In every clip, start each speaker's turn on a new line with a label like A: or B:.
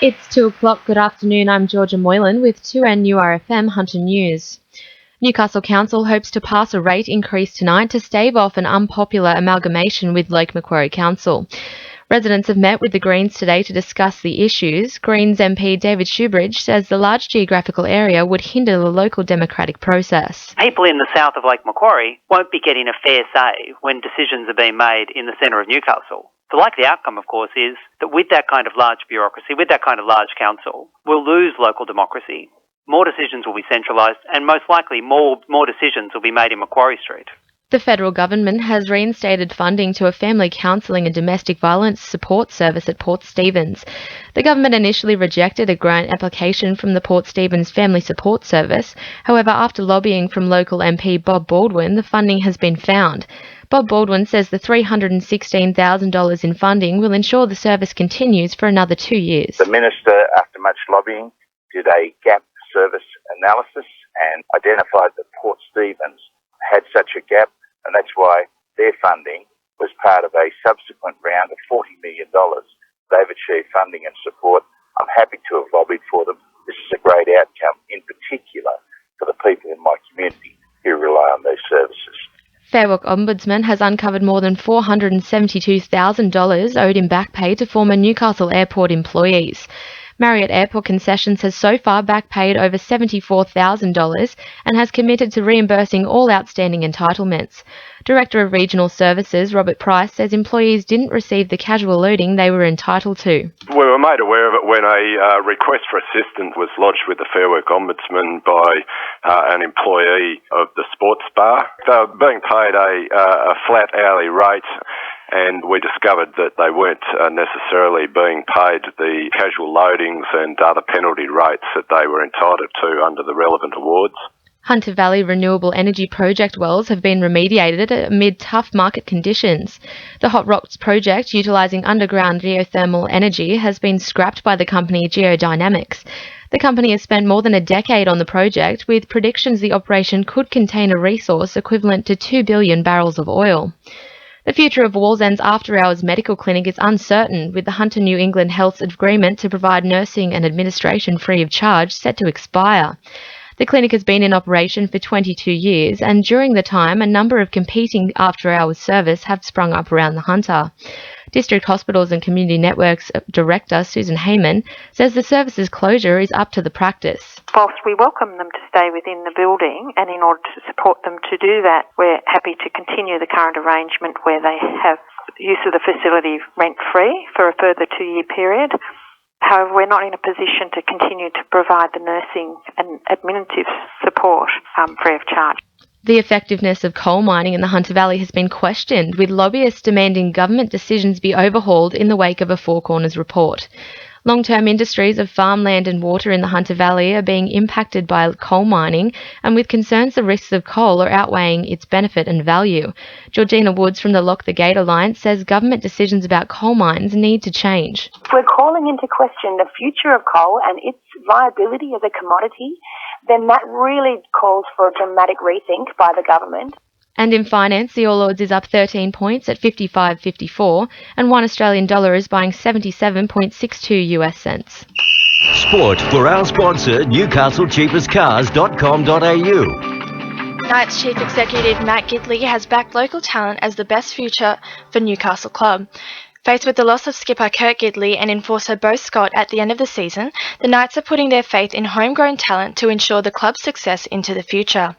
A: It's 2 o'clock. Good afternoon. I'm Georgia Moylan with 2NURFM Hunter News. Newcastle Council hopes to pass a rate increase tonight to stave off an unpopular amalgamation with Lake Macquarie Council. Residents have met with the Greens today to discuss the issues. Greens MP David Shoebridge says the large geographical area would hinder the local democratic process.
B: People in the south of Lake Macquarie won't be getting a fair say when decisions are being made in the centre of Newcastle. The likely outcome, of course, is that with that kind of large bureaucracy, with that kind of large council, we'll lose local democracy. More decisions will be centralised and most likely more decisions will be made in Macquarie Street.
A: The federal government has reinstated funding to a family counselling and domestic violence support service at Port Stephens. The government initially rejected a grant application from the Port Stephens Family Support Service. However, after lobbying from local MP Bob Baldwin, the funding has been found. Bob Baldwin says the $316,000 in funding will ensure the service continues for another 2 years.
C: The Minister, after much lobbying, did a gap service analysis and identified that Port Stephens had such a gap, and that's why their funding was part of a subsequent round of $40 million. They've achieved funding and support. I'm happy to have lobbied for them. This is a great outcome, in particular for the people in my community who rely on these services.
A: Fair Work Ombudsman has uncovered more than $472,000 owed in back pay to former Newcastle Airport employees. Marriott Airport Concessions has so far back paid over $74,000 and has committed to reimbursing all outstanding entitlements. Director of Regional Services Robert Price says employees didn't receive the casual loading they were entitled to.
D: We were made aware of it when a request for assistance was lodged with the Fair Work Ombudsman by an employee of the sports bar. They were being paid a flat hourly rate, and we discovered that they weren't necessarily being paid the casual loadings and other penalty rates that they were entitled to under the relevant awards.
A: Hunter Valley Renewable Energy Project wells have been remediated amid tough market conditions. The Hot Rocks project, utilising underground geothermal energy, has been scrapped by the company Geodynamics. The company has spent more than a decade on the project, with predictions the operation could contain a resource equivalent to 2 billion barrels of oil. The future of Wallsend's after-hours medical clinic is uncertain, with the Hunter New England Health's agreement to provide nursing and administration free of charge set to expire. The clinic has been in operation for 22 years, and during the time, a number of competing after-hours services have sprung up around the Hunter. District Hospitals and Community Networks Director Susan Heyman says the service's closure is up to the practice.
E: Whilst we welcome them to stay within the building, and in order to support them to do that, we're happy to continue the current arrangement where they have use of the facility rent-free for a further 2-year period. However, we're not in a position to continue to provide the nursing and administrative support free of charge.
A: The effectiveness of coal mining in the Hunter Valley has been questioned, with lobbyists demanding government decisions be overhauled in the wake of a Four Corners report. Long-term industries of farmland and water in the Hunter Valley are being impacted by coal mining, and with concerns the risks of coal are outweighing its benefit and value. Georgina Woods from the Lock the Gate Alliance says government decisions about coal mines need to change.
F: We're calling into question the future of coal and its viability as a commodity, then that really calls for a dramatic rethink by the government.
A: And in finance, the All Ords is up 13 points at 55.54, and $1 Australian is buying 77.62 US cents.
G: Sport for our sponsor, NewcastleCheapestCars.com.au.
H: Knights Chief Executive Matt Gidley has backed local talent as the best future for Newcastle Club. Faced with the loss of skipper Kurt Gidley and enforcer Bo Scott at the end of the season, the Knights are putting their faith in homegrown talent to ensure the club's success into the future.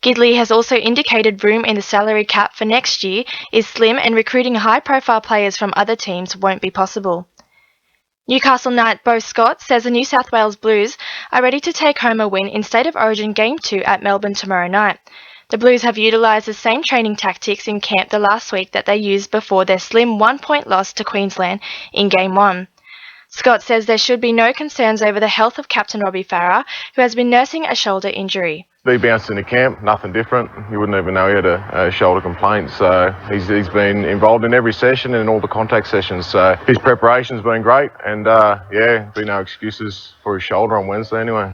H: Gidley has also indicated room in the salary cap for next year is slim, and recruiting high-profile players from other teams won't be possible. Newcastle Knight Bo Scott says the New South Wales Blues are ready to take home a win in State of Origin Game 2 at Melbourne tomorrow night. The Blues have utilised the same training tactics in camp the last week that they used before their slim 1-point loss to Queensland in Game 1. Scott says there should be no concerns over the health of Captain Robbie Farah, who has been nursing a shoulder injury.
I: He bounced into camp, nothing different. You wouldn't even know he had a shoulder complaint. So he's been involved in every session and in all the contact sessions. So his preparation's been great, and been no excuses for his shoulder on Wednesday anyway.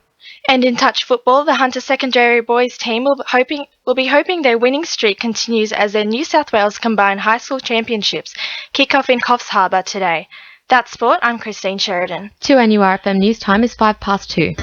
H: And in touch football, the Hunter Secondary boys team will be hoping their winning streak continues as their New South Wales Combined High School Championships kick off in Coffs Harbour today. That's sport. I'm Christine Sheridan.
A: 2NURFM news time is 2:05.